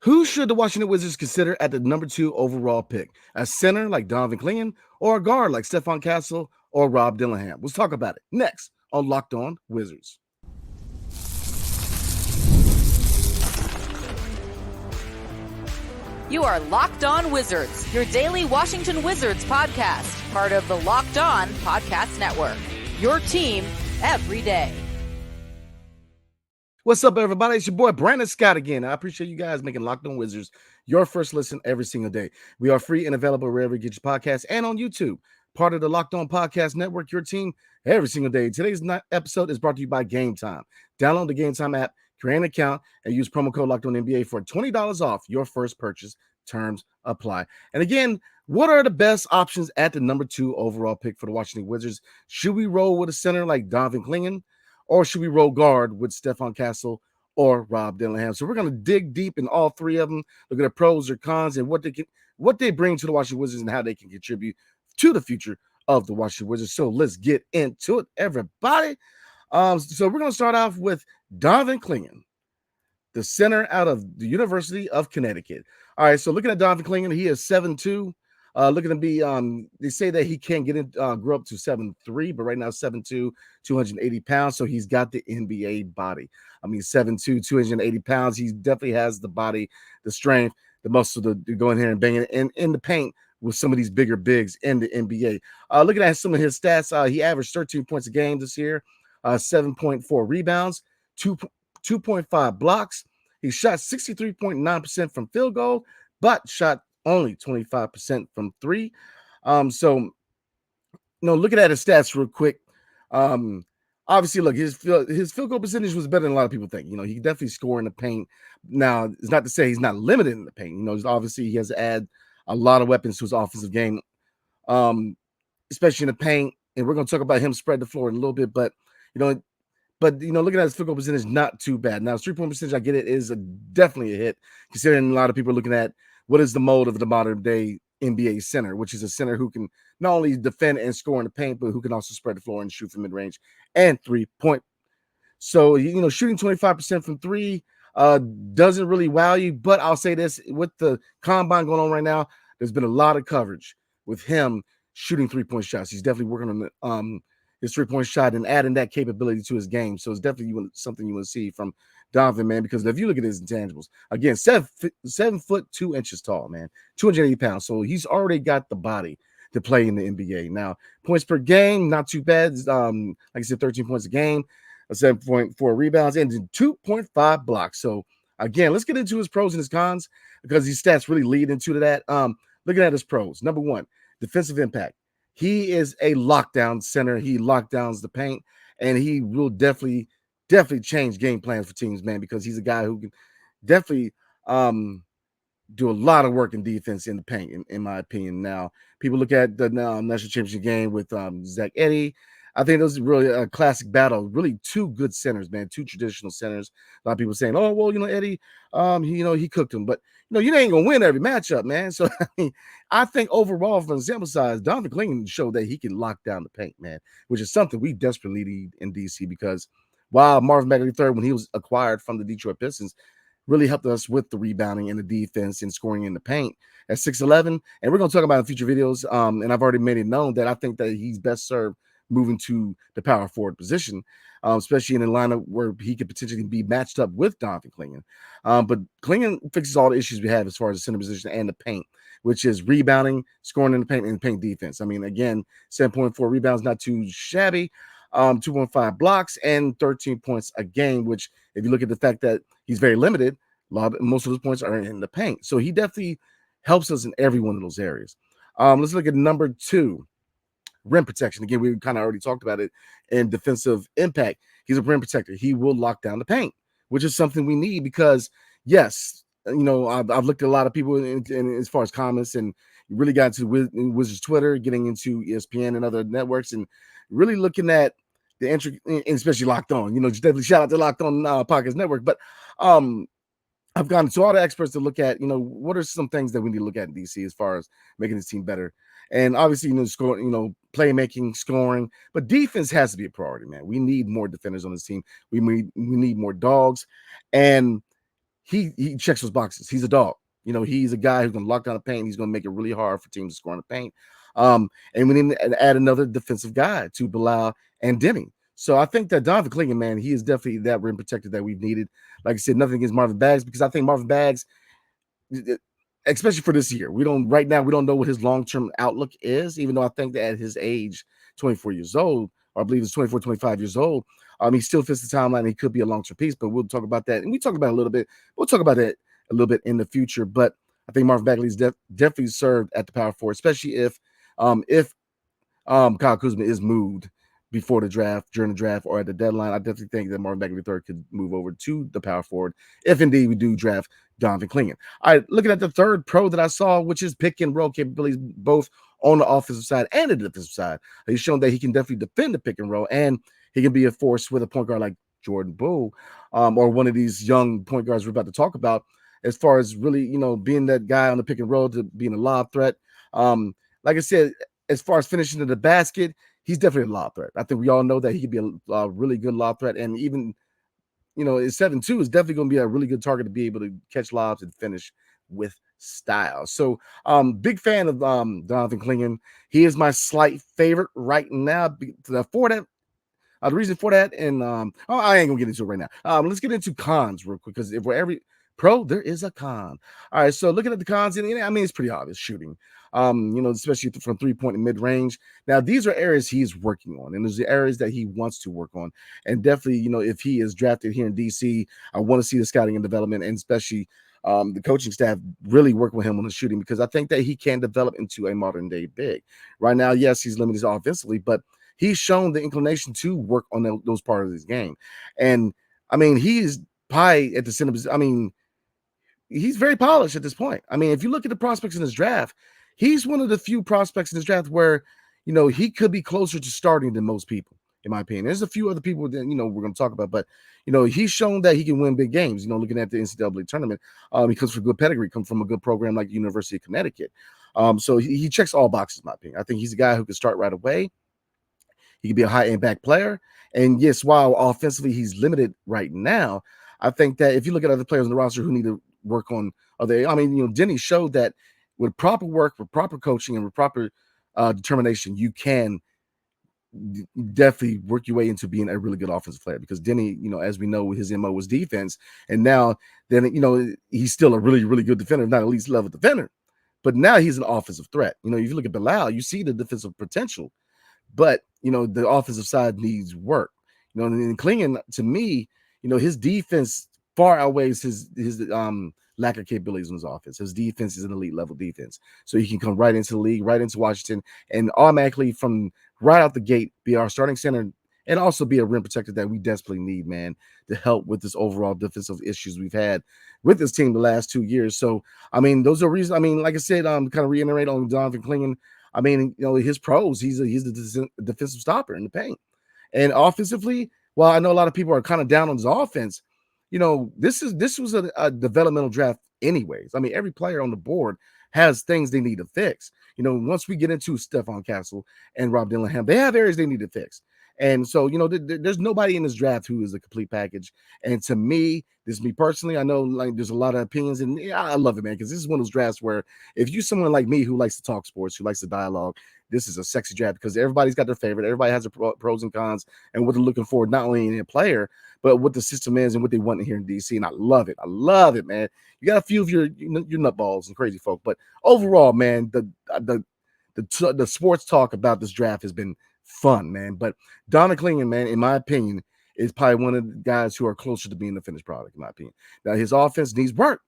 Who should the Washington Wizards consider at the number 2 overall pick? A center like Donovan Clingan or a guard like Stefon Castle or Rob Dillingham? Let's talk about it next on Locked On Wizards. You are Locked On Wizards, your daily Washington Wizards podcast, part of the Locked On Podcast Network. Your team every day. What's up, everybody? It's your boy Brandon Scott again. I appreciate you guys making Locked On Wizards your first listen every single day. We are free and available wherever you get your podcasts and on YouTube. Part of the Locked On Podcast Network, your team every single day. Today's episode is brought to you by Gametime. Download the Gametime app, create an account, and use promo code Locked On NBA for $20 off your first purchase. Terms apply. And again, what are the best options at the number 2 overall pick for the Washington Wizards? Should we roll with a center like Donovan Clingan, or should we roll guard with Stefon Castle or Rob Dillingham? So we're going to dig deep in all three of them, look at the pros or cons and what they bring to the Washington Wizards and how they can contribute to the future of the Washington Wizards. So let's get into it, everybody. So we're going to start off with Donovan Clingan, the center out of the University of Connecticut. All right, so looking at Donovan Clingan, he is 7'2". Looking to be, they say that he can get in, grow up to 7'3", but right now 7'2", 280 pounds. So he's got the NBA body. I mean, 7'2", 280 pounds. He definitely has the body, the strength, the muscle to go in here and bang it in the paint with some of these bigger bigs in the NBA. Looking at some of his stats, he averaged 13 points a game this year, 7.4 rebounds, 2.5 blocks. He shot 63.9% from field goal, but shot only 25% from three. So, looking at his stats real quick, obviously, look, his field goal percentage was better than a lot of people think. He definitely scored in the paint. Now, it's not to say he's not limited in the paint. Obviously, he has to add a lot of weapons to his offensive game, especially in the paint. And we're going to talk about him spread the floor in a little bit, but looking at his field goal percentage, not too bad. Now, his three-point percentage, I get it, is definitely a hit, considering a lot of people are looking at what is the mold of the modern-day NBA center, which is a center who can not only defend and score in the paint, but who can also spread the floor and shoot from mid-range and three-point. So, shooting 25% from three doesn't really wow you, but I'll say this, with the combine going on right now, there's been a lot of coverage with him shooting three-point shots. He's definitely working on his three-point shot and adding that capability to his game. So it's definitely something you want to see from Donovan, man, because if you look at his intangibles, again, 7 foot 2 inches tall, man, 280 pounds. So he's already got the body to play in the NBA. Now, points per game, not too bad. Like I said, 13 points a game, 7.4 rebounds, and 2.5 blocks. So again, let's get into his pros and his cons, because these stats really lead into that. Looking at his pros, number 1, defensive impact. He is a lockdown center. He lockdowns the paint, and he will definitely change game plans for teams, man, because he's a guy who can definitely do a lot of work in defense in the paint, in my opinion. Now, people look at the national championship game with Zach Edey. I think those are really a classic battle. Really, two good centers, man. Two traditional centers. A lot of people saying, "Oh, well, Edey, he cooked him," but you ain't gonna win every matchup, man. So I think overall, from the sample size, Donovan Clingan showed that he can lock down the paint, man, which is something we desperately need in DC, because while Marvin Bagley III, when he was acquired from the Detroit Pistons, really helped us with the rebounding and the defense and scoring in the paint at 6'11", and we're gonna talk about it in future videos. And I've already made it known that I think that he's best served moving to the power forward position, especially in a lineup where he could potentially be matched up with Donovan Clingan. But Clingan fixes all the issues we have as far as the center position and the paint, which is rebounding, scoring in the paint, and paint defense. I mean, again, 7.4 rebounds, not too shabby, 2.5 blocks, and 13 points a game, which, if you look at the fact that he's very limited, most of those points are in the paint. So he definitely helps us in every one of those areas. Let's look at number 2. Rim protection. Again, we kind of already talked about it. And defensive impact. He's a rim protector. He will lock down the paint, which is something we need, because, yes, I've looked at a lot of people in as far as comments, and really got into Wizards Twitter, getting into ESPN and other networks, and really looking at the entry, and especially Locked On. Just definitely shout out to Locked On Podcast Network. But I've gone to all the experts to look at, what are some things that we need to look at in DC as far as making this team better. And obviously, playmaking, scoring, but defense has to be a priority, man. We need more defenders on this team. We need more dogs. And he checks those boxes. He's a dog. He's a guy who's going to lock down the paint. He's going to make it really hard for teams to score in the paint. And we need to add another defensive guy to Bilal and Denny. So I think that Donovan Clingan, man, he is definitely that rim protector that we've needed. Like I said, nothing against Marvin Bags, because I think Marvin Bags, especially for this year, we don't know what his long-term outlook is, even though I think that at his age, 24 years old, or I believe it's 24, 25 years old, he still fits the timeline. He could be a long-term piece, but we'll talk about that. And we talked about it a little bit. We'll talk about that a little bit in the future. But I think Marvin Bagley's definitely served at the power forward, especially if Kyle Kuzma is moved before the draft, during the draft, or at the deadline. I definitely think that Marvin Bagley III could move over to the power forward if indeed we do draft Donovan Clingan. All right, looking at the third pro that I saw, which is pick and roll capabilities, both on the offensive side and the defensive side. He's shown that he can definitely defend the pick and roll, and he can be a force with a point guard like Jordan Poole, or one of these young point guards we're about to talk about, as far as really, being that guy on the pick and roll to being a lob threat. Like I said, as far as finishing in the basket, he's definitely a lob threat. I think we all know that he could be a really good lob threat, and even, his 7'2" is definitely going to be a really good target to be able to catch lobs and finish with style. So, big fan of Donovan Clingan. He is my slight favorite right now. For that, the reason for that, and I ain't gonna get into it right now. Let's get into cons real quick, because if we're every pro, there is a con. All right, so looking at the cons, and I mean, it's pretty obvious shooting. Especially from 3-point and mid-range. Now, these are areas he's working on, and there's the areas that he wants to work on. And definitely, if he is drafted here in DC, I want to see the scouting and development, and especially the coaching staff really work with him on the shooting, because I think that he can develop into a modern-day big. Right now, yes, he's limited offensively, but he's shown the inclination to work on those parts of his game. And, I mean, he is pie at the center. I mean, he's very polished at this point. I mean, if you look at the prospects in his draft, he's one of the few prospects in his draft where, he could be closer to starting than most people, in my opinion. There's a few other people that, we're going to talk about, but, he's shown that he can win big games, looking at the NCAA tournament. He comes from good pedigree, comes from a good program like University of Connecticut. So he checks all boxes, in my opinion. I think he's a guy who can start right away. He can be a high impact player. And yes, while offensively he's limited right now, I think that if you look at other players on the roster who need to work on Denny showed that with proper work, with proper coaching, and with proper determination, you can definitely work your way into being a really good offensive player, because Denny, as we know, his MO was defense. And now then, he's still a really, really good defender, not at least level defender, but now he's an offensive threat. If you look at Bilal, you see the defensive potential, but, the offensive side needs work. And Clingan, to me, his defense far outweighs his lack of capabilities in his offense. His defense is an elite level defense. So he can come right into the league, right into Washington, and automatically from right out the gate be our starting center, and also be a rim protector that we desperately need, man, to help with this overall defensive issues we've had with this team the last 2 years. So, I mean, those are reasons. I mean, like I said, kind of reiterate on Donovan Clingan. I mean, his pros, he's the defensive stopper in the paint. And offensively, while I know a lot of people are kind of down on his offense, this was a developmental draft anyways. I mean, every player on the board has things they need to fix. Once we get into Stefon Castle and Rob Dillingham, they have areas they need to fix. And so, there's nobody in this draft who is a complete package. And to me, this is me personally, I know like there's a lot of opinions, and yeah, I love it, man, because this is one of those drafts where if you're someone like me who likes to talk sports, who likes to dialogue, this is a sexy draft, because everybody's got their favorite. Everybody has their pros and cons and what they're looking for, not only in a player, but what the system is and what they want here in DC. And I love it. I love it, man. You got a few of your nutballs and crazy folk, but overall, man, the sports talk about this draft has been fun, man. But Donovan Clingan, man, in my opinion, is probably one of the guys who are closer to being the finished product, in my opinion. Now, his offense needs work,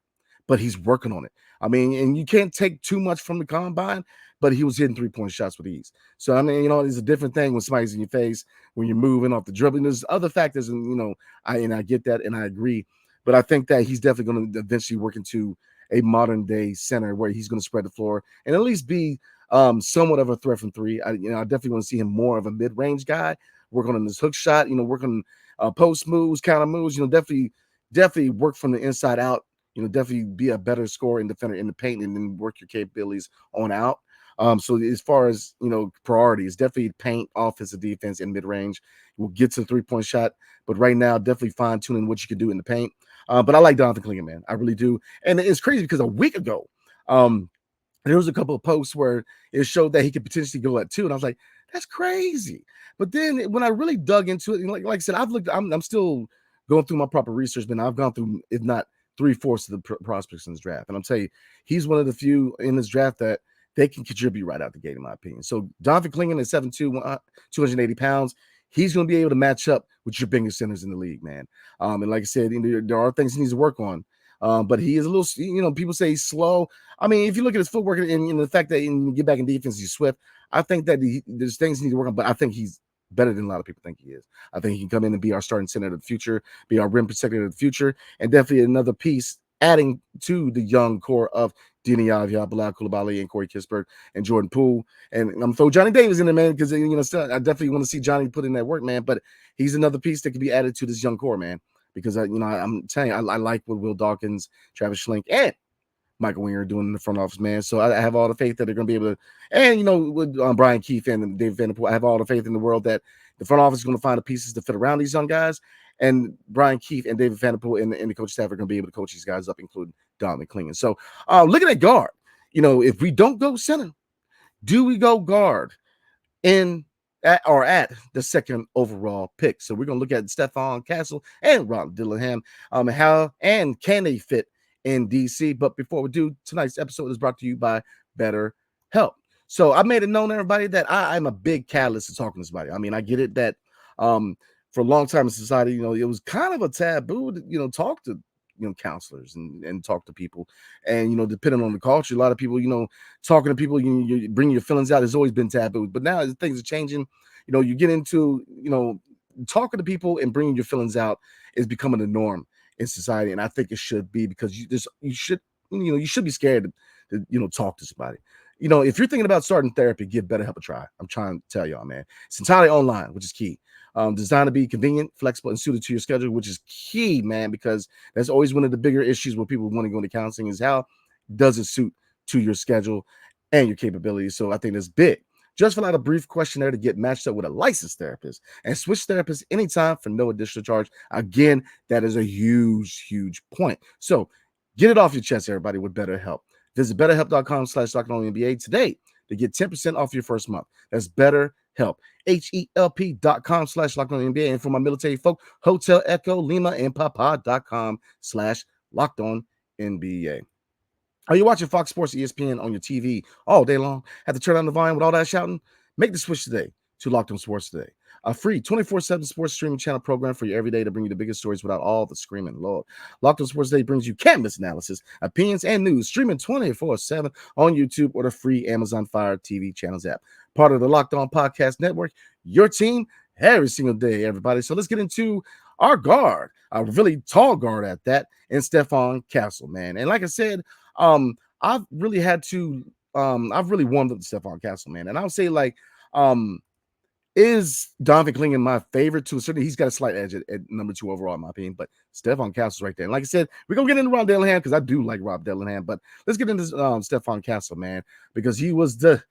but he's working on it. I mean, and you can't take too much from the combine, but he was hitting 3-point shots with ease. So, I mean, it's a different thing when somebody's in your face, when you're moving off the dribbling. There's other factors, and, I get that, and I agree. But I think that he's definitely going to eventually work into a modern-day center where he's going to spread the floor and at least be somewhat of a threat from three. I definitely want to see him more of a mid-range guy, work on his hook shot, work on post moves, counter moves, definitely work from the inside out, definitely be a better scorer and defender in the paint, and then work your capabilities on out. So as far as, priorities, definitely paint, offensive, defense, and mid-range. We'll get to the 3-point shot, but right now, definitely fine-tuning what you can do in the paint. But I like Donovan Clingan, man. I really do. And it's crazy because a week ago, there was a couple of posts where it showed that he could potentially go at 2, and I was like, that's crazy. But then when I really dug into it, like I said, I'm still going through my proper research, but I've gone through, if not 3/4 of the prospects in this draft. And I'm telling you, he's one of the few in this draft that they can contribute right out the gate, in my opinion. So Donovan Clingan is 7'2", 280 pounds. He's going to be able to match up with your biggest centers in the league, man. And like I said, there are things he needs to work on. But he is a little, people say he's slow. I mean, if you look at his footwork and the fact that you get back in defense, he's swift. I think that there's things he needs to work on, but I think he's better than a lot of people think he is. I think he can come in and be our starting center of the future, be our rim protector of the future, and definitely another piece adding to the young core of Deni Avdia, Bilal Coulibaly, and Corey Kispert, and Jordan Poole. And I'm going to throw Johnny Davis in there, man, because, I definitely want to see Johnny put in that work, man. But he's another piece that can be added to this young core, man. Because, I'm telling you, I like what Will Dawkins, Travis Schlenk, and Michael Winger are doing in the front office, man. So I have all the faith that they're going to be able to, and, with Brian Keefe and David Vanderpool, I have all the faith in the world that the front office is going to find the pieces to fit around these young guys. And Brian Keefe and David Vanderpool and the coach staff are going to be able to coach these guys up, including Donovan Clingan. So looking at guard, if we don't go center, do we go guard at the second overall pick? So we're going to look at Stefon Castle and Rob Dillingham, how and can they fit in DC. But before we do, tonight's episode is brought to you by BetterHelp. So I made it known to everybody that I'm a big catalyst to talking to somebody. I mean, I get it that for a long time in society, it was kind of a taboo to, talk to, counselors and talk to people. And, depending on the culture, a lot of people, talking to people, you bring your feelings out has always been taboo. But now things are changing. You get into, talking to people and bringing your feelings out is becoming the norm in society. And I think it should be, because you should be scared to talk to somebody. If you're thinking about starting therapy, give BetterHelp a try. I'm trying to tell y'all, man. It's entirely online, which is key. Designed to be convenient, flexible, and suited to your schedule, which is key, man, because that's always one of the bigger issues with people wanting to go into counseling is how does it suit to your schedule and your capabilities. So I think that's big. Just fill out a brief questionnaire to get matched up with a licensed therapist and switch therapists anytime for no additional charge. Again, that is a huge, huge point. So get it off your chest, everybody, with BetterHelp. Visit BetterHelp.com/LockedOnNBA today to get 10% off your first month. That's BetterHelp. HELP.com/LockedOnNBA. And for my military folk, Hotel Echo Lima and Papa.com/LockedOnNBA. Are you watching Fox Sports ESPN on your TV all day long? Have to turn on the volume with all that shouting? Make the switch today to Locked On Sports Today, a free 24/7 sports streaming channel program for you every day to bring you the biggest stories without all the screaming. Lord, Locked On Sports Today brings you canvas analysis, opinions, and news, streaming 24/7 on YouTube or the free Amazon Fire TV channels app. Part of the Locked On Podcast Network, your team every single day, everybody. So let's get into our guard, a really tall guard at that, and Stefon Castle, man. And like I said, I've really warmed up to Stefon Castle, man. And I'll say, is Donovan Clingan my favorite to a certain? He's got a slight edge at number 2 overall, in my opinion. But Stefon Castle's right there. And like I said, we're gonna get into Rob Dillingham because I do like Rob Dillingham. But let's get into Stefon Castle, man, because he was the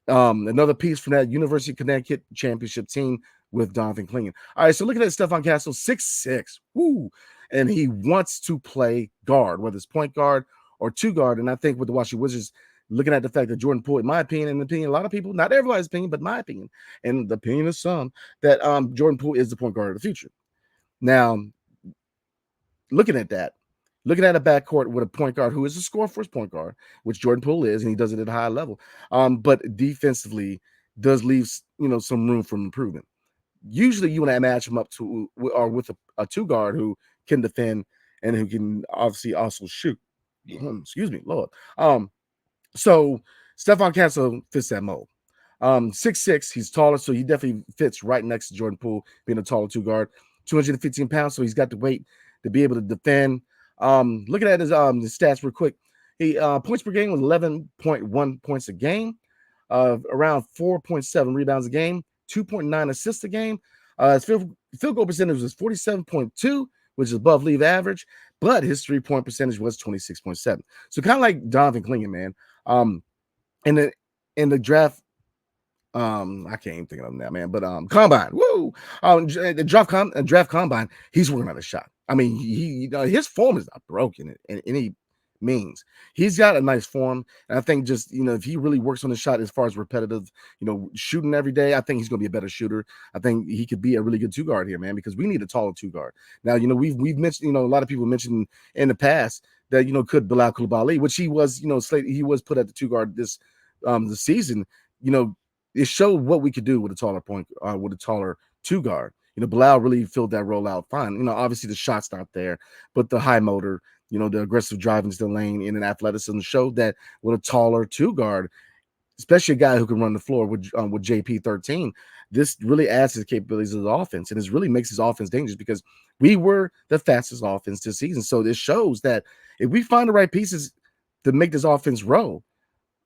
another piece from that University of Connecticut championship team with Donovan Clingan. All right, so looking at Stefon Castle, 6'6", woo, and he wants to play guard, whether it's point guard or 2 guard. And I think with the Washington Wizards, looking at the fact that Jordan Poole, in my opinion, and the opinion, a lot of people, not everybody's opinion, but my opinion, and the opinion of some, that Jordan Poole is the point guard of the future. Now, looking at a backcourt with a point guard who is a score first point guard, which Jordan Poole is, and he does it at a high level, but defensively does leave some room for improvement. Usually you want to match him up to or with a 2 guard who can defend and who can obviously also shoot. Excuse me, Lord. So Stefon Castle fits that mold. 6'6", he's taller, so he definitely fits right next to Jordan Poole, being a taller 2 guard, 215 pounds, so he's got the weight to be able to defend. Looking at his stats real quick, he points per game was 11.1 points a game, around 4.7 rebounds a game, 2.9 assists a game. His field goal percentage was 47.2, which is above league average, but his 3-point percentage was 26.7. So kind of like Donovan Clingan, man. In the draft I can't even think of him now, man. But combine, woo. The draft combine, he's working on a shot. I mean, his form is not broken in any means. He's got a nice form, and I think just if he really works on the shot as far as repetitive, shooting every day, I think he's gonna be a better shooter. I think he could be a really good two guard here, man, because we need a taller two guard. Now, we've mentioned, a lot of people mentioned in the past that could Bilal Coulibaly, which he was, he was put at the two guard this the season. It showed what we could do with a taller with a taller two guard. Bilal really filled that role out fine. Obviously the shot's not there, but the high motor, the aggressive driving to the lane and an athleticism showed that with a taller two guard, especially a guy who can run the floor with JP13, this really adds his capabilities of the offense, and it really makes his offense dangerous because we were the fastest offense this season. So this shows that if we find the right pieces to make this offense roll,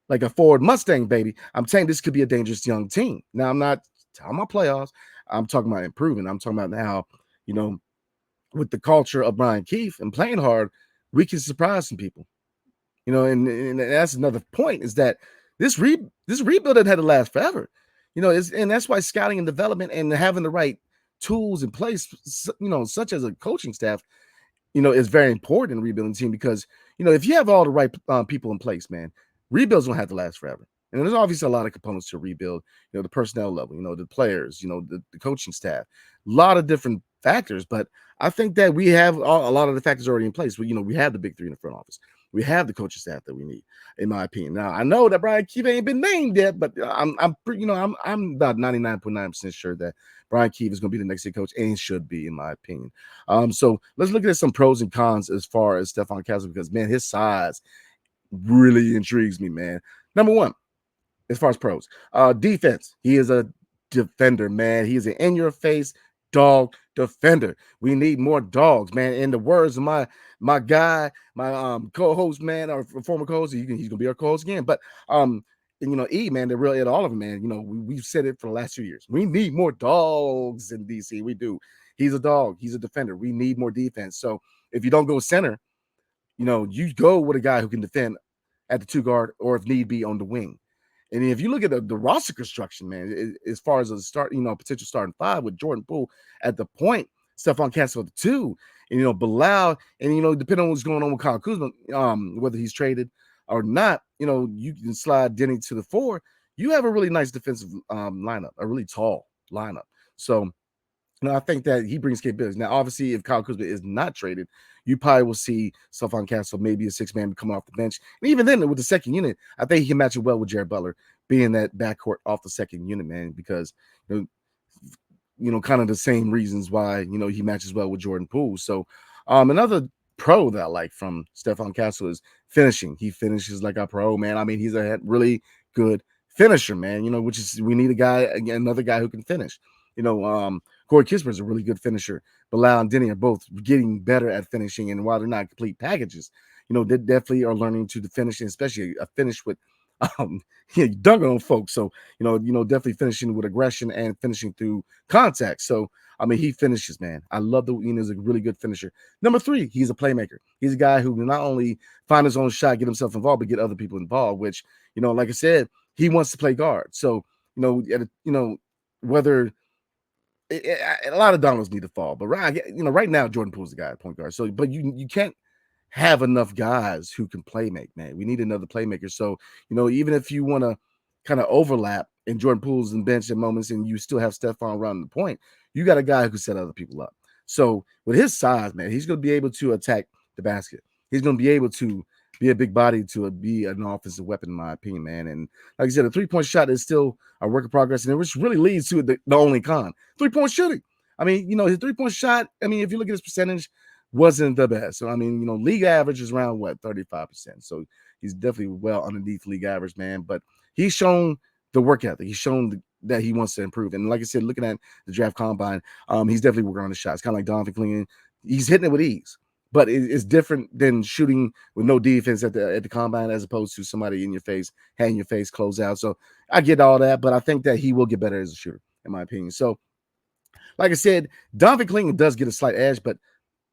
like a Ford Mustang, baby, I'm saying this could be a dangerous young team. Now, I'm not talking about playoffs. I'm talking about improving. I'm talking about how, with the culture of Brian Keefe and playing hard, we can surprise some people. And that's another point is that this rebuild had to last forever. And that's why scouting and development and having the right tools in place, such as a coaching staff, is very important in rebuilding team because, if you have all the right people in place, man, rebuilds don't have to last forever. And there's obviously a lot of components to rebuild, the personnel level, the players, the coaching staff, a lot of different factors. But I think that we have a lot of the factors already in place. We have the big three in the front office. We have the coaching staff that we need, in my opinion. Now, I know that Brian Keefe ain't been named yet, but I'm about 99.9% sure that Brian Keefe is going to be the next head coach and should be, in my opinion. So let's look at some pros and cons as far as Stefon Castle because, man, his size really intrigues me, man. Number one, as far as pros, defense. He is a defender, man. He is an in-your-face dog defender. We need more dogs, man. In the words of my guy, my co-host, man, or former co-host, he's gonna be our co-host again. But E, man, the real Ed Oliver, man. We've said it for the last 2 years. We need more dogs in DC. We do. He's a dog. He's a defender. We need more defense. So if you don't go center, you go with a guy who can defend at the two guard or if need be on the wing. And if you look at the roster construction, man, as far as a start, potential starting five with Jordan Poole at the point, Stefon Castle at the two, and Bilal, and depending on what's going on with Kyle Kuzma, whether he's traded or not, you can slide Denny to the four. You have a really nice defensive lineup, a really tall lineup. So I think that he brings capabilities. Now, obviously, if Kyle Kuzma is not traded, you probably will see Stefon Castle, maybe a six-man coming off the bench. And even then, with the second unit, I think he can match it well with Jared Butler, being that backcourt off the second unit, man, because, kind of the same reasons why, he matches well with Jordan Poole. So another pro that I like from Stefon Castle is finishing. He finishes like a pro, man. I mean, he's a really good finisher, man, which is we need another guy who can finish. Corey Kispert is a really good finisher. Bilal and Denny are both getting better at finishing, and while they're not complete packages, they definitely are learning to finish, and especially a finish with dunking on folks. So definitely finishing with aggression and finishing through contact. So I mean, he finishes, man. I love he's a really good finisher. Number three, he's a playmaker. He's a guy who not only find his own shot, get himself involved, but get other people involved. Which like I said, he wants to play guard. So whether a lot of dominoes need to fall, but right now Jordan Poole's the guy at point guard. So, but you can't have enough guys who can play make, man. We need another playmaker. So, even if you want to kind of overlap and Jordan Poole's in bench at moments, and you still have Stefon running the point, you got a guy who can set other people up. So, with his size, man, he's going to be able to attack the basket. He's going to be able to be a big body to be an offensive weapon, in my opinion, man. And like I said, a three-point shot is still a work in progress, and which really leads to the only con, three-point shooting. I mean, his three-point shot, I mean, if you look at his percentage, wasn't the best. So, I mean, league average is around, 35%. So he's definitely well underneath league average, man. But he's shown the work ethic. He's shown that he wants to improve. And like I said, looking at the draft combine, he's definitely working on the shots. Kind of like Donovan Clingan. He's hitting it with ease. But it's different than shooting with no defense at the combine as opposed to somebody in your face, hand in your face, close out. So I get all that, but I think that he will get better as a shooter, in my opinion. So, like I said, Donovan Clingan does get a slight edge, but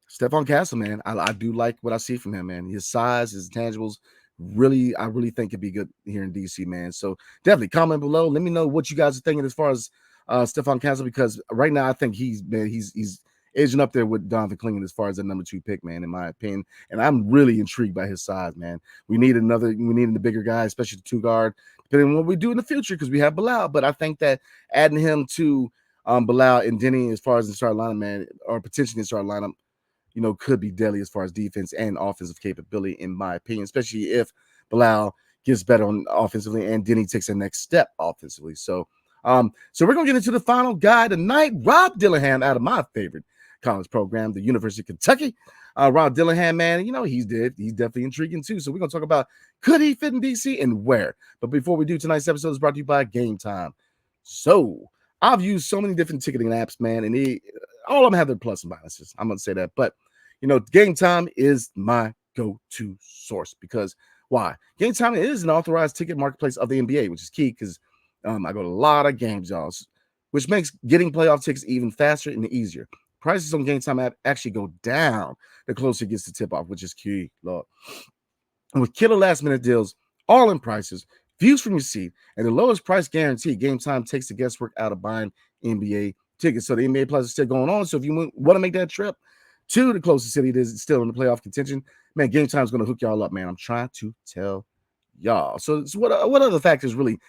Stefon Castle, man, I do like what I see from him, man. His size, his intangibles, I really think could be good here in DC, man. So definitely comment below. Let me know what you guys are thinking as far as Stefon Castle, because right now I think he's edging up there with Donovan Clingan as far as the number 2 pick, man, in my opinion. And I'm really intrigued by his size, man. We need a bigger guy, especially the 2 guard, depending on what we do in the future, because we have Bilal. But I think that adding him to Bilal and Denny as far as the start lineup, man, or potentially the start lineup, could be deadly as far as defense and offensive capability, in my opinion, especially if Bilal gets better on offensively and Denny takes the next step offensively. So we're going to get into the final guy tonight. Rob Dillingham, out of my favorite college program, the University of Kentucky. Rob Dillingham, man, he's definitely intriguing too. So we're going to talk about, could he fit in DC and where? But before we do, tonight's episode is brought to you by Gametime. So I've used so many different ticketing apps, man, and all of them have their plus and minuses. I'm going to say that. But, Gametime is my go-to source, because why? Gametime is an authorized ticket marketplace of the NBA, which is key because I go to a lot of games, y'all, which makes getting playoff tickets even faster and easier. Prices on Gametime app actually go down the closer it gets to tip-off, which is key, Lord. And with killer last-minute deals, all-in prices, views from your seat, and the lowest price guarantee, Gametime takes the guesswork out of buying NBA tickets. So the NBA playoffs are still going on. So if you want to make that trip to the closest city that is still in the playoff contention, man, Gametime is going to hook y'all up, man. I'm trying to tell y'all. So what other factors really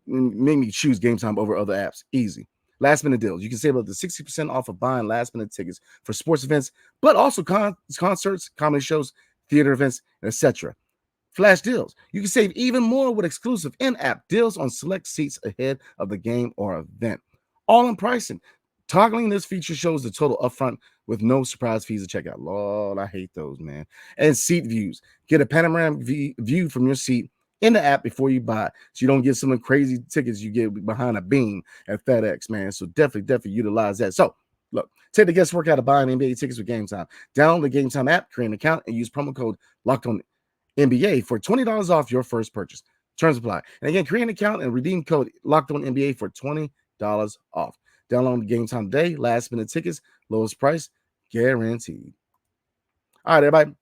make me choose Gametime over other apps? Easy. Last minute deals. You can save up to 60% off of buying last minute tickets for sports events, but also concerts, comedy shows, theater events, etc. Flash deals. You can save even more with exclusive in-app deals on select seats ahead of the game or event. All in pricing. Toggling this feature shows the total upfront with no surprise fees to check out. Lord, I hate those, man. And seat views. Get a panoramic view from your seat in the app before you buy, so you don't get some of the crazy tickets you get behind a beam at FedEx, man. So definitely utilize that. So look, take the guesswork out of buying NBA tickets with Gametime. Download the Gametime app, create an account, and use promo code LOCKEDONNBA for $20 off your first purchase. Terms apply. And again, create an account and redeem code LOCKEDONNBA for $20 off. Download the Gametime today. Last minute tickets, lowest price guaranteed. All right, everybody.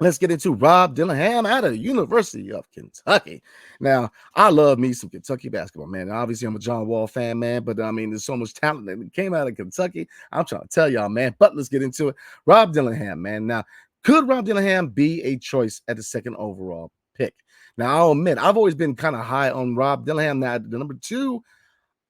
Let's get into Rob Dillingham out of the University of Kentucky. Now, I love me some Kentucky basketball, man. Obviously, I'm a John Wall fan, man, but I mean, there's so much talent that came out of Kentucky. I'm trying to tell y'all, man, but let's get into it. Rob Dillingham, man. Now, could Rob Dillingham be a choice at the 2nd overall pick? Now, I'll admit, I've always been kind of high on Rob Dillingham. Now, the number 2,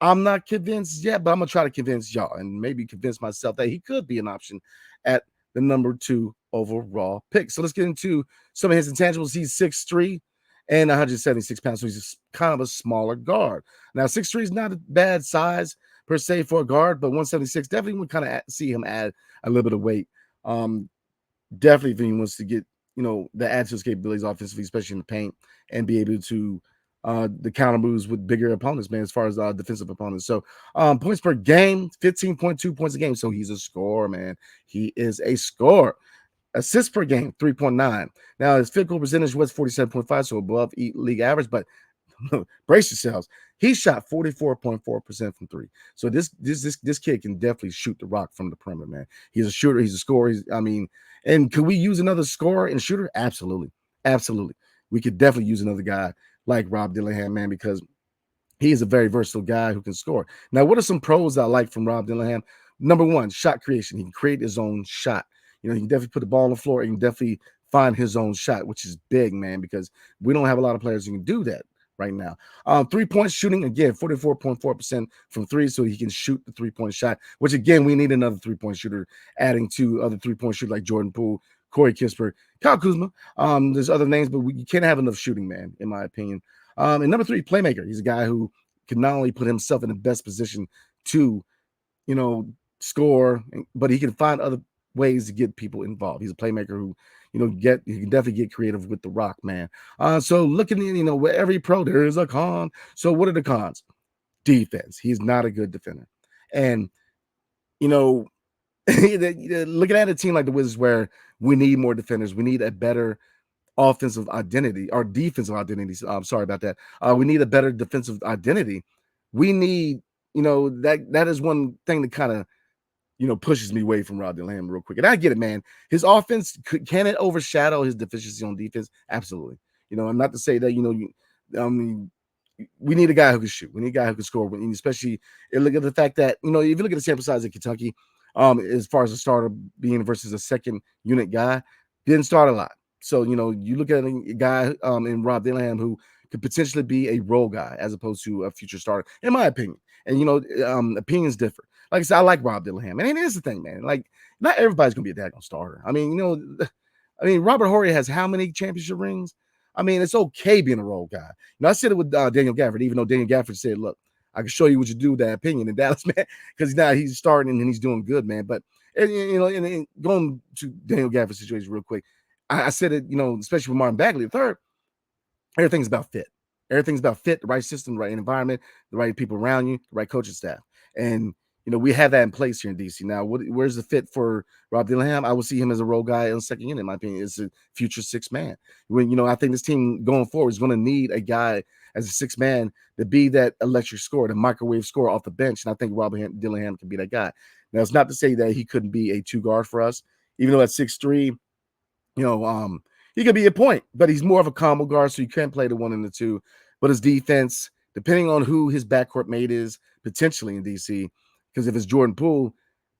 I'm not convinced yet, but I'm going to try to convince y'all and maybe convince myself that he could be an option at the number 2 overall pick. So let's get into some of his intangibles. He's 6'3" and 176 pounds, so he's kind of a smaller guard. Now, 6'3" is not a bad size per se for a guard, but 176 definitely would kind of see him add a little bit of weight. Definitely if he wants to get, the add to his capabilities offensively, especially in the paint, and be able to the counter moves with bigger opponents, man, as far as defensive opponents. So points per game, 15.2 points a game. So he's a scorer, man. He is a scorer. Assists per game, 3.9. Now, his field goal percentage was 47.5, so above league average, but brace yourselves. He shot 44.4% from 3. So this kid can definitely shoot the rock from the perimeter, man. He's a shooter. He's a scorer. And could we use another scorer and shooter? Absolutely. Absolutely. We could definitely use another guy like Rob Dillingham, man, because he is a very versatile guy who can score. Now, what are some pros I like from Rob Dillingham? Number 1, shot creation. He can create his own shot. He can definitely put the ball on the floor and can definitely find his own shot, which is big, man, because we don't have a lot of players who can do that right now. 3-point shooting, again, 44.4% from 3, so he can shoot the 3-point shot, which, again, we need another 3-point shooter, adding to other 3-point shooters like Jordan Poole, Corey Kispert, Kyle Kuzma. There's other names, but you can't have enough shooting, man, in my opinion. And number 3, playmaker. He's a guy who can not only put himself in the best position to, score, but he can find other ways to get people involved. He's a playmaker who, he can definitely get creative with the rock, man. So looking at, with every pro, there is a con. So what are the cons? Defense. He's not a good defender. And, looking at a team like the Wizards where we need more defenders, we need a better offensive identity or defensive identity. Sorry about that. We need a better defensive identity. We need, that is one thing that kind of, pushes me away from Rob Dillingham real quick. And I get it, man. His offense, can it overshadow his deficiency on defense? Absolutely. And not to say that, we need a guy who can shoot. We need a guy who can score. Especially look at the fact that, if you look at the sample size of Kentucky, as far as a starter being versus a second unit guy, didn't start a lot. So, you look at a guy in Rob Dillingham who could potentially be a role guy as opposed to a future starter, in my opinion. And, opinions differ. Like I said, I like Rob Dillingham. And here's the thing, man. Like, not everybody's going to be a daggone starter. I mean, Robert Horry has how many championship rings? I mean, it's okay being a role guy. I said it with Daniel Gafford, even though Daniel Gafford said, look, I can show you what you do with that opinion in Dallas, man, because he's starting and he's doing good, man. But, and going to Daniel Gafford's situation real quick, I said it, especially with Martin Bagley III, everything's about fit. Everything's about fit, the right system, the right environment, the right people around you, the right coaching staff. And, we have that in place here in DC. Now, where's the fit for Rob Dillingham? I would see him as a role guy in the second unit, in my opinion. It's a future six man. When, I think this team going forward is going to need a guy as a six man to be that electric scorer, the microwave scorer off the bench. And I think Rob Dillingham can be that guy. Now, it's not to say that he couldn't be a two guard for us, even though at 6'3", he could be a point, but he's more of a combo guard, so you can't play the 1 and the 2. But his defense, depending on who his backcourt mate is, potentially in DC, because if it's Jordan Poole,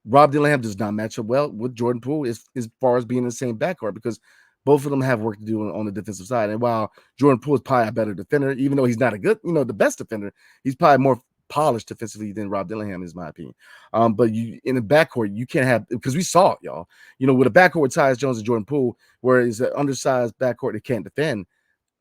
Rob Dillingham does not match up well with Jordan Poole as far as being in the same backcourt, because both of them have work to do on the defensive side. And while Jordan Poole is probably a better defender, even though he's not a good, the best defender, he's probably more polished defensively than Rob Dillingham is, my opinion. But you in the backcourt, you can't have, because we saw it, y'all. With a backcourt with Tyus Jones and Jordan Poole, where it's an undersized backcourt that can't defend.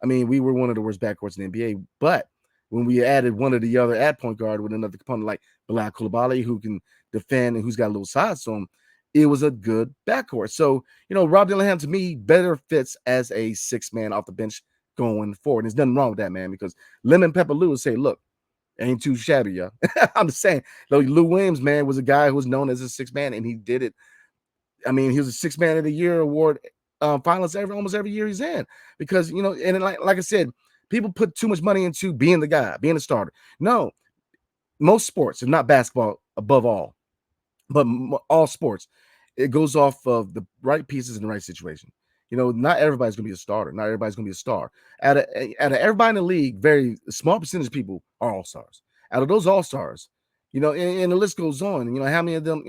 I mean, we were one of the worst backcourts in the NBA. But when we added one or the other at point guard with another component like Bilal Coulibaly, who can defend and who's got a little size to him, it was a good backcourt. So, Rob Dillingham, to me, better fits as a 6-man off the bench going forward. There's nothing wrong with that, man, because Lemon Pepper Lou will say, look, ain't too shabby, y'all. I'm just saying, though, Lou Williams, man, was a guy who was known as a 6-man, and he did it. I mean, he was a 6-man of the year award finalist almost every year he's in, because, and like I said, people put too much money into being the guy, being a starter. No, most sports, and not basketball above all, but all sports, it goes off of the right pieces in the right situation. Not everybody's going to be a starter. Not everybody's going to be a star. Out of everybody in the league, very small percentage of people are all-stars. Out of those all-stars, and the list goes on. How many of them,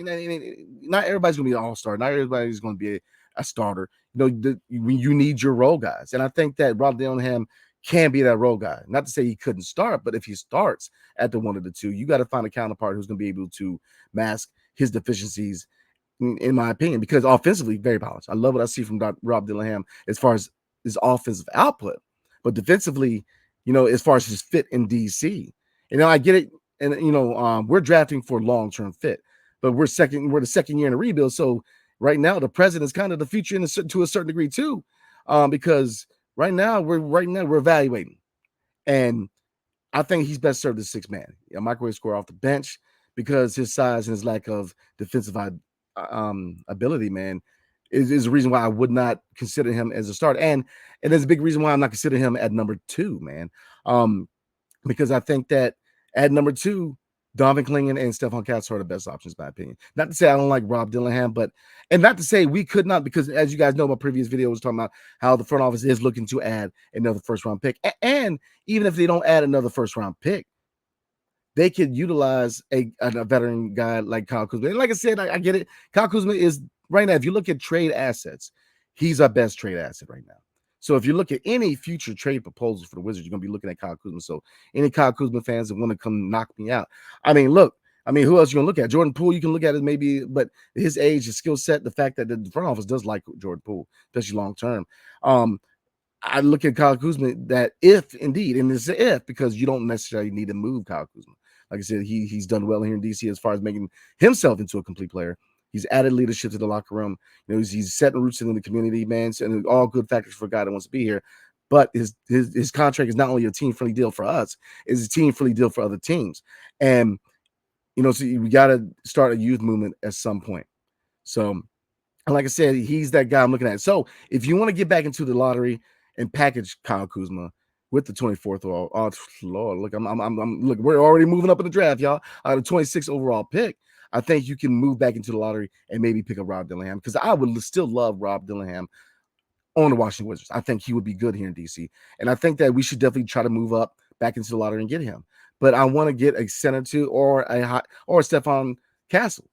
not everybody's going to be an all-star. Not everybody's going to be a starter. You need your role guys. And I think that Rob Dillingham can be that role guy. Not to say he couldn't start, but if he starts at the 1 or the 2, you got to find a counterpart who's going to be able to mask his deficiencies, in my opinion, because offensively, very polished. I love what I see from Rob Dillingham as far as his offensive output, but defensively, as far as his fit in DC, I get it. And, we're drafting for long-term fit, but we're the second year in a rebuild. So right now, the president is kind of the future to a certain degree too, because right now we're evaluating, and I think he's best served as 6-man, a microwave scorer off the bench, because his size and his lack of defensive ability, man, is the reason why I would not consider him as a starter. And there's a big reason why I'm not considering him at number 2, man. Because I think that at number 2, Donovan Clingan and Stefon Castle are the best options, in my opinion. Not to say I don't like Rob Dillingham, and not to say we could not, because as you guys know, my previous video was talking about how the front office is looking to add another first-round pick. And even if they don't add another first-round pick, they could utilize a veteran guy like Kyle Kuzma. And like I said, I get it. Kyle Kuzma is, right now, if you look at trade assets, he's our best trade asset right now. So if you look at any future trade proposals for the Wizards, you're going to be looking at Kyle Kuzma. So any Kyle Kuzma fans that want to come knock me out, who else you going to look at? Jordan Poole, you can look at it maybe, but his age, his skill set, the fact that the front office does like Jordan Poole, especially long-term. I look at Kyle Kuzma that if indeed, and it's an if, because you don't necessarily need to move Kyle Kuzma. Like I said, he's done well here in DC as far as making himself into a complete player. He's added leadership to the locker room. He's setting roots in the community, man, and all good factors for a guy that wants to be here. But his contract is not only a team-friendly deal for us, it's a team-friendly deal for other teams. And, so we got to start a youth movement at some point. So, like I said, he's that guy I'm looking at. So if you want to get back into the lottery and package Kyle Kuzma with the 24th overall, oh Lord, look, look, we're already moving up in the draft, y'all. The 26th overall pick. I think you can move back into the lottery and maybe pick up Rob Dillingham, because I would still love Rob Dillingham on the Washington Wizards. I think he would be good here in DC. And I think that we should definitely try to move up back into the lottery and get him. But I want to get a center too, or Stefon Castle.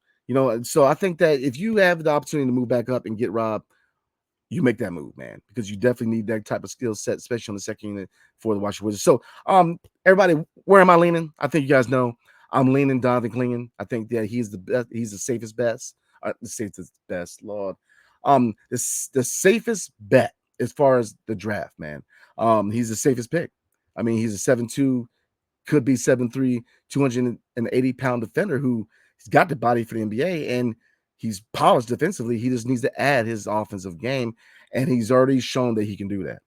So I think that if you have the opportunity to move back up and get Rob, you make that move, man, because you definitely need that type of skill set, especially on the second unit for the Washington Wizards. So, everybody, where am I leaning? I think you guys know I'm leaning Donovan Clingan. I think that he's the best. He's the safest best, Lord. The safest bet as far as the draft, man. He's the safest pick. I mean, he's a 7'2", could be 7'3", 280-pound defender who's got the body for the NBA, and he's polished defensively. He just needs to add his offensive game, and he's already shown that he can do that.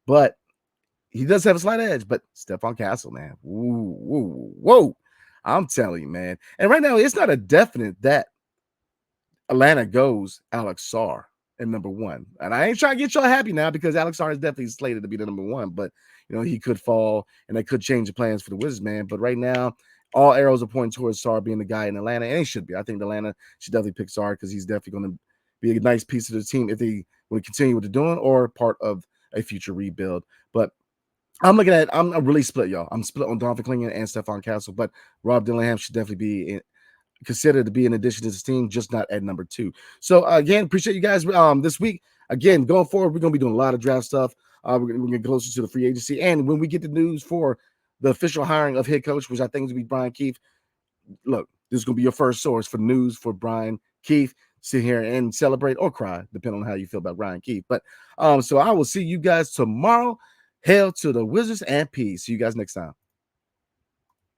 But he does have a slight edge. But Stefon Castle, man, whoa. I'm telling you, man. And right now, it's not a definite that Atlanta goes Alex Sarr at number one. And I ain't trying to get y'all happy now because Alex Sarr is definitely slated to be the number one. But, he could fall, and that could change the plans for the Wizards, man. But right now, all arrows are pointing towards Sarr being the guy in Atlanta, and he should be. I think Atlanta should definitely pick Sarr because he's definitely going to be a nice piece of the team if they want to continue what they're doing or part of a future rebuild. But I'm really split, y'all. I'm split on Donovan Clingan and Stefon Castle, but Rob Dillingham should definitely be considered to be an addition to this team, just not at number 2. So, again, appreciate you guys this week. Again, going forward, we're going to be doing a lot of draft stuff. We're going to get closer to the free agency. And when we get the news for the official hiring of head coach, which I think is going to be Brian Keefe, look, this is going to be your first source for news for Brian Keefe. Sit here and celebrate or cry, depending on how you feel about Brian Keefe. But so I will see you guys tomorrow. Hail to the Wizards and peace. See you guys next time.